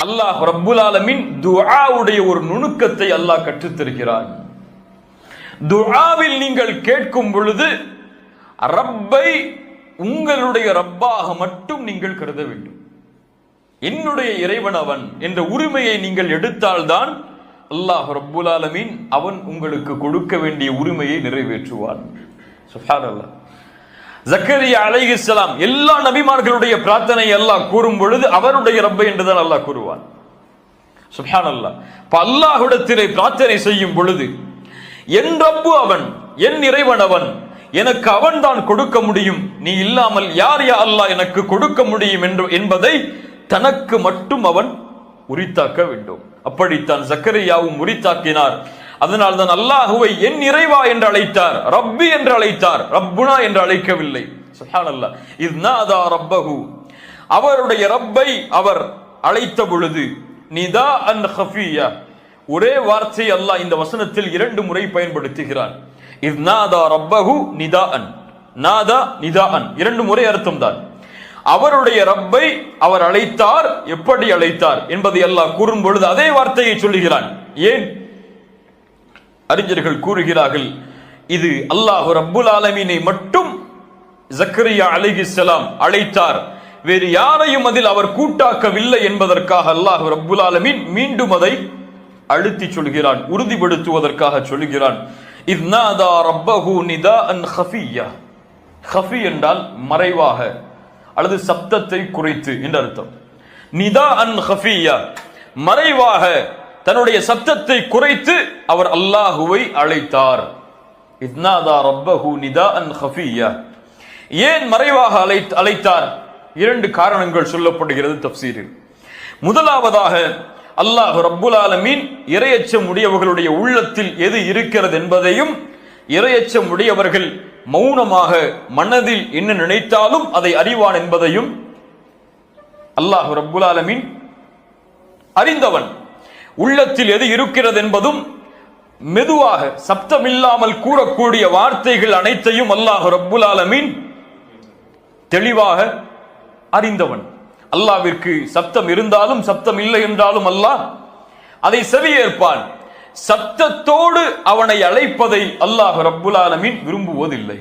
அல்லாஹ் ரப்புல் ஆலமீன் துஆவுடைய ஒரு நுணுக்கத்தை அல்லாஹ் கற்றுத்தருகிறான். துஆவில் நீங்கள் கேட்கும் பொழுது ரப்பை உங்களுடைய ரப்பாக மட்டும் நீங்கள் கருத வேண்டும். என்னுடைய இறைவன் அவன் என்ற உரிமையை நீங்கள் எடுத்தால்தான் அல்லாஹ் ரப்புல் ஆலமீன் அவன் உங்களுக்கு கொடுக்க வேண்டிய உரிமையை நிறைவேற்றுவான். சுப்ஹானல்லாஹ். ஜக்கரியா அலைஹிஸ்ஸலாம் எல்லா நபிமார்களுடைய பிரார்த்தனை அல்லாஹ் கூறும் பொழுது அவருடைய ரப்பை என்றுதான் அல்லாஹ் கூறுவான். சுப்ஹானல்லாஹ். அல்லாஹ்விடத்திலே பிரார்த்தனை செய்யும் பொழுது என் ரப்பு அவன், என் இறைவன் அவன், எனக்கு அவன் தான் கொடுக்க முடியும், நீ இல்லாமல் யார் யா அல்லாஹ் எனக்கு கொடுக்க முடியும் என்பதை தனக்கு மட்டும் அவன் உரித்தாக்க வேண்டும். அப்படித்தான் ஜக்கரியாவும் உரித்தாக்கினார். அதனால் தான் அல்லாஹுவை என் இறைவா என்று அழைத்தார், ரப்பி என்று அழைத்தார், ரப்புனா என்று அழைக்கவில்லை. சுப்ஹானல்லாஹ். இத் நாதா ரப்பஹு, அவருடைய ரப்பை அவர் அழைத்த பொழுது நிதாஅன் ஹஃபியா, ஒரே வார்த்தை அல்லாஹ் இந்த வசனத்தில் 2 முறை பயன்படுத்துகிறான். இத் நாதா ரப்பஹு நிதாஅன், நாதா நிதாஅன் 2 முறை அர்த்தம் தான். அவருடைய ரப்பை அவர் அழைத்தார், எப்படி அழைத்தார் என்பதை அல்லாஹ் கூறும் பொழுது அதே வார்த்தையை சொல்லுகிறான். ஏன்? அறிஞர்கள் கூறுகிறார்கள், இது அல்லாஹ் ரப்புல் ஆலமீனை மட்டும் ஜக்கரியா அலைஹிஸ்ஸலாம் அழைத்தார், வேறு யாரையும் அதில் அவர் கூட்டாக்கவில்லை என்பதற்காக அல்லாஹ் ரப்புல் ஆலமீன் மீண்டும் அதை அழுத்தி சொல்கிறான், உறுதிப்படுத்துவதற்காக சொல்கிறான். இத் நாதா ரப்பஹு நிதாஅன் ஹஃபியா. ஹஃபி என்றால் மறைவாக அல்லது சப்தத்தை குறைத்து என்ற அர்த்தம். நிதாஅன் ஹஃபியா, மறைவாக தன்னுடைய சப்தத்தை குறைத்து அவர் அல்லாஹுவை அழைத்தார். இத் நாதா ரப்பஹு நிதாஅன் ஹஃபியா. ஏன் மறைவாக அழைத்தார்? 2 காரணங்கள் சொல்லப்படுகிறது தஃப்சீரில். முதலாவதாக அல்லாஹ் ரப்புல் ஆலமீன் இறையச்சம் உடையவர்களுடைய உள்ளத்தில் எது இருக்கிறது என்பதையும், இறையச்சம் உடையவர்கள் மௌனமாக மனதில் என்ன நினைத்தாலும் அதை அறிவான் என்பதையும் அல்லாஹ் ரப்புல் ஆலமீன் அறிந்தவன். உள்ளத்தில் எது இருக்கிறது என்பதும் மெதுவாக சப்தமில்லாமல் கூறக்கூடிய வார்த்தைகள் அனைத்தையும் அல்லாஹ் ரப்புல் ஆலமீன் தெளிவாக அறிந்தவன். அல்லாஹ்விற்கு சப்தம் இருந்தாலும் சப்தம் இல்லை என்றாலும் அல்லாஹ் அதை செவியேற்பான். சப்தத்தோடு அவனை அழைப்பதை அல்லாஹ் ரப்புல் ஆலமீன் விரும்புவதில்லை.